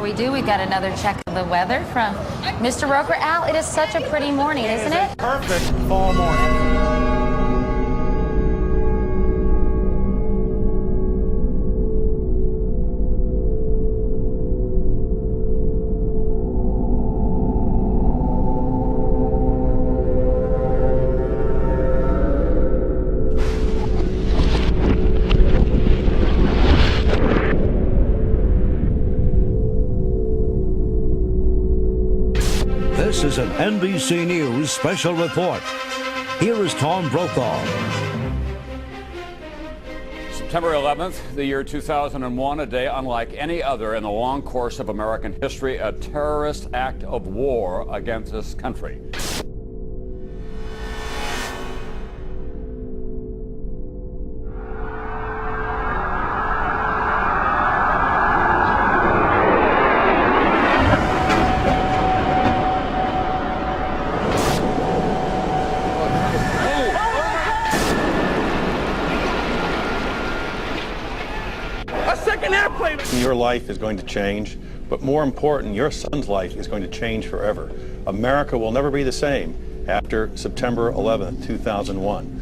before we do, we've got another check of the weather from Mr. Roker. Al, it is such a pretty morning, isn't it? Perfect fall morning. This is an NBC News special report. Here is Tom Brokaw. September 11th, the year 2001, a day unlike any other in the long course of American history, a terrorist act of war against this country. Your life is going to change, but more important, your son's life is going to change forever. America will never be the same after September 11th, 2001.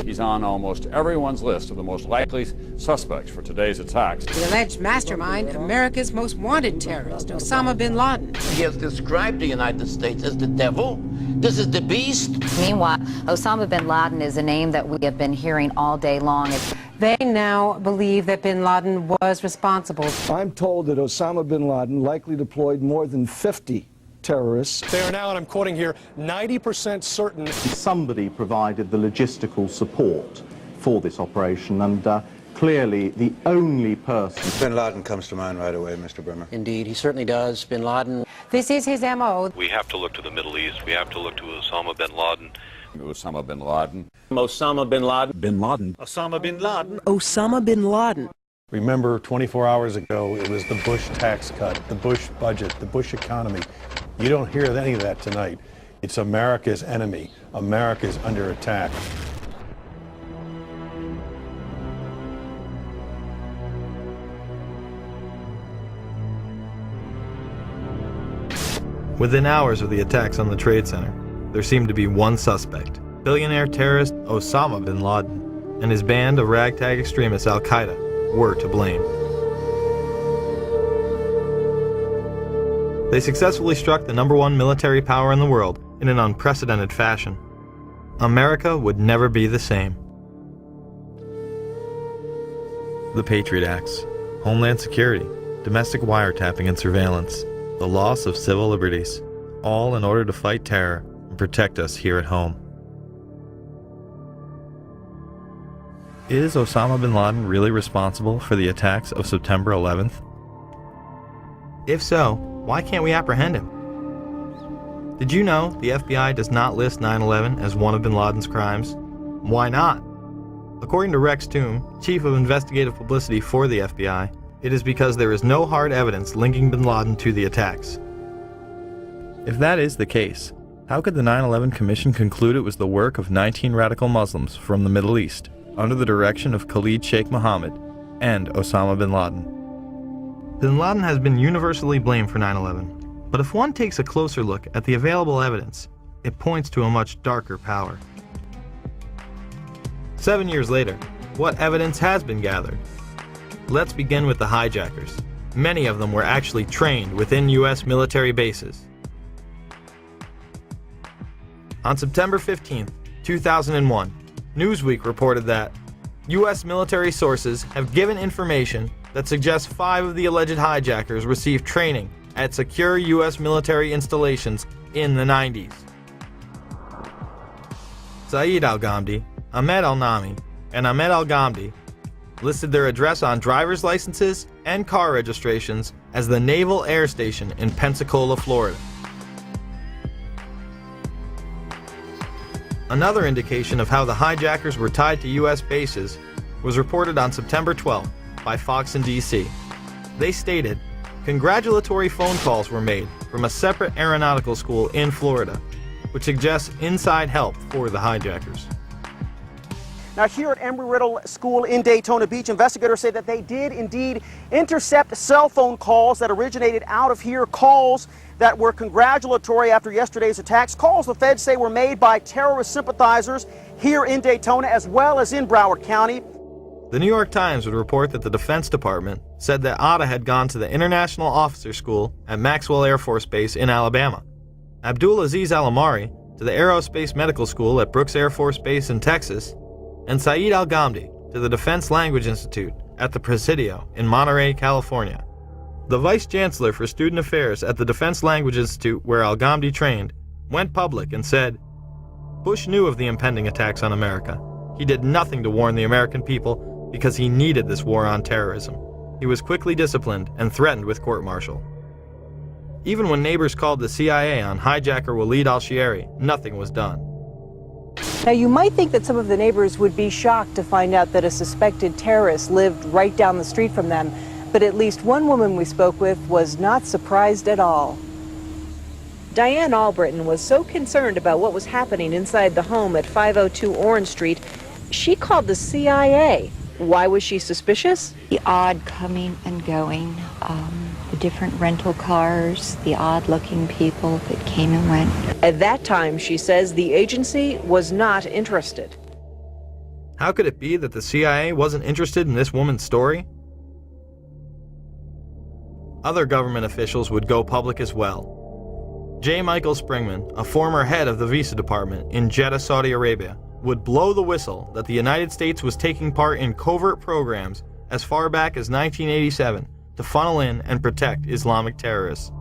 He's on almost everyone's list of the most likely suspects for today's attacks. The alleged mastermind, America's most wanted terrorist, Osama bin Laden. He has described the United States as the devil. This is the beast. Meanwhile, Osama bin Laden is a name that we have been hearing all day long. They now believe that bin Laden was responsible. I'm told that Osama bin Laden likely deployed more than 50 terrorists. They are now, and I'm quoting here, 90% certain. Somebody provided the logistical support for this operation, and clearly the only person. Bin Laden comes to mind right away, Mr. Bermas. Indeed, he certainly does. Bin Laden. This is his M.O. We have to look to the Middle East. We have to look to Osama bin Laden. Osama bin Laden. Osama bin Laden. Bin Laden. Osama bin Laden. Osama bin Laden. Remember, 24 hours ago, it was the Bush tax cut, the Bush budget, the Bush economy. You don't hear any of that tonight. It's America's enemy. America's under attack. Within hours of the attacks on the Trade Center, there seemed to be one suspect, billionaire terrorist Osama bin Laden, and his band of ragtag extremists Al-Qaeda were to blame. They successfully struck the #1 military power in the world in an unprecedented fashion. America would never be the same. The Patriot Acts, Homeland Security, domestic wiretapping and surveillance, the loss of civil liberties, all in order to fight terror and protect us here at home. Is Osama bin Laden really responsible for the attacks of September 11th? If so, why can't we apprehend him? Did you know the FBI does not list 9/11 as one of bin Laden's crimes? Why not? According to Rex Toome, Chief of Investigative Publicity for the FBI, it is because there is no hard evidence linking bin Laden to the attacks. If that is the case, how could the 9/11 Commission conclude it was the work of 19 radical Muslims from the Middle East, under the direction of Khalid Sheikh Mohammed and Osama bin Laden? Bin Laden has been universally blamed for 9/11, but if one takes a closer look at the available evidence, it points to a much darker power. 7 years later, what evidence has been gathered? Let's begin with the hijackers. Many of them were actually trained within U.S. military bases. On September 15, 2001, Newsweek reported that U.S. military sources have given information that suggests 5 of the alleged hijackers received training at secure U.S. military installations in the 90s. Saeed al-Ghamdi, Ahmed al-Nami, and Ahmed al-Ghamdi listed their address on driver's licenses and car registrations as the Naval Air Station in Pensacola, Florida. Another indication of how the hijackers were tied to U.S. bases was reported on September 12th by Fox in D.C. They stated, congratulatory phone calls were made from a separate aeronautical school in Florida, which suggests inside help for the hijackers. Now, here at Embry-Riddle School in Daytona Beach, investigators say that they did indeed intercept cell phone calls that originated out of here, calls that were congratulatory after yesterday's attacks, calls the feds say were made by terrorist sympathizers here in Daytona as well as in Broward County. The New York Times would report that the Defense Department said that Atta had gone to the International Officer School at Maxwell Air Force Base in Alabama, Abdul Aziz Al-Amari to the Aerospace Medical School at Brooks Air Force Base in Texas, and Saeed Al-Ghamdi to the Defense Language Institute at the Presidio in Monterey, California. The Vice Chancellor for Student Affairs at the Defense Language Institute, where Al-Ghamdi trained, went public and said, "Bush knew of the impending attacks on America. He did nothing to warn the American people because he needed this war on terrorism. He was quickly disciplined and threatened with court-martial." Even when neighbors called the CIA on hijacker Walid al-Shiari, nothing was done. Now, you might think that some of the neighbors would be shocked to find out that a suspected terrorist lived right down the street from them, but at least one woman we spoke with was not surprised at all. Diane Albritton was so concerned about what was happening inside the home at 502 Orange Street, she called the CIA. Why was she suspicious? The odd coming and going, the different rental cars, the odd-looking people that came and went. At that time, she says, the agency was not interested. How could it be that the CIA wasn't interested in this woman's story? Other government officials would go public as well. J. Michael Springman, a former head of the Visa Department in Jeddah, Saudi Arabia, would blow the whistle that the United States was taking part in covert programs as far back as 1987 to funnel in and protect Islamic terrorists.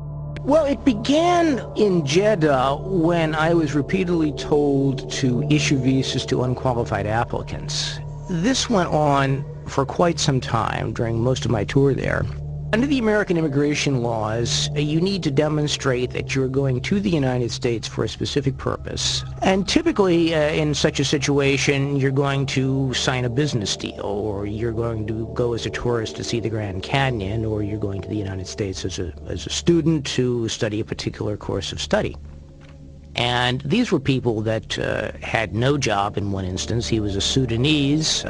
Well, it began in Jeddah when I was repeatedly told to issue visas to unqualified applicants. This went on for quite some time during most of my tour there. Under the American immigration laws, you need to demonstrate that you're going to the United States for a specific purpose. And typically, in such a situation, you're going to sign a business deal, or you're going to go as a tourist to see the Grand Canyon, or you're going to the United States as a student to study a particular course of study. And these were people that had no job in one instance. He was a Sudanese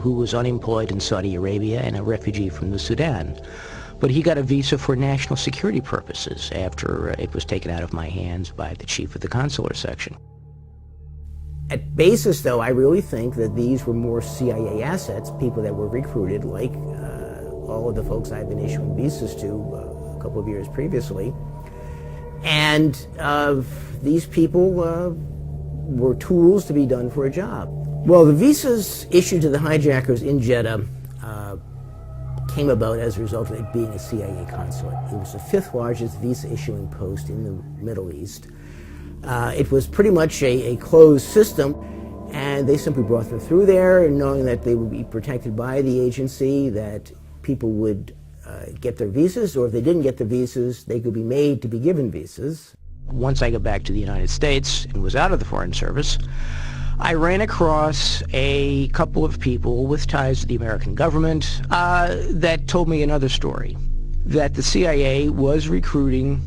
who was unemployed in Saudi Arabia and a refugee from the Sudan. But he got a visa for national security purposes after it was taken out of my hands by the chief of the consular section. At basis, though, I really think that these were more CIA assets, people that were recruited, like all of the folks I've been issuing visas to a couple of years previously. And these people were tools to be done for a job. Well, the visas issued to the hijackers in Jeddah came about as a result of it being a CIA consulate. It was the 5th largest visa issuing post in the Middle East. It was pretty much a closed system, and they simply brought them through there, knowing that they would be protected by the agency, that people would get their visas, or if they didn't get the visas, they could be made to be given visas. Once I got back to the United States and was out of the Foreign Service, I ran across a couple of people with ties to the American government that told me another story, that the CIA was recruiting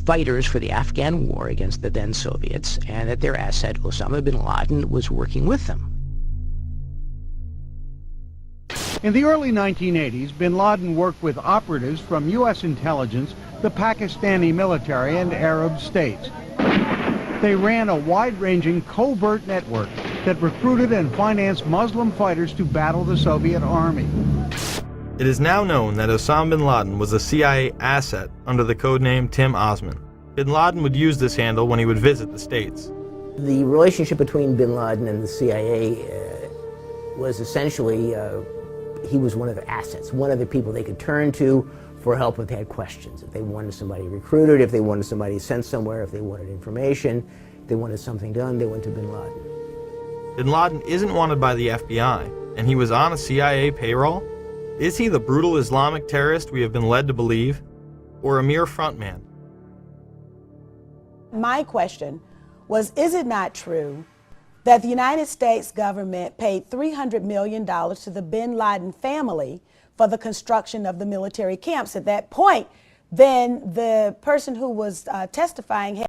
fighters for the Afghan war against the then Soviets, and that their asset, Osama bin Laden, was working with them. In the early 1980s, bin Laden worked with operatives from U.S. intelligence, the Pakistani military, and Arab states. They ran a wide-ranging covert network that recruited and financed Muslim fighters to battle the Soviet army. It is now known that Osama bin Laden was a CIA asset under the codename Tim Osman. Bin Laden would use this handle when he would visit the States. The relationship between bin Laden and the CIA was essentially he was one of their assets, one of the people they could turn to for help if they had questions. If they wanted somebody recruited, if they wanted somebody sent somewhere, if they wanted information, if they wanted something done, they went to bin Laden. Bin Laden isn't wanted by the FBI, and he was on a CIA payroll? Is he the brutal Islamic terrorist we have been led to believe, or a mere frontman? My question was, is it not true that the United States government paid $300 million to the bin Laden family for the construction of the military camps? At that point, then the person who was testifying had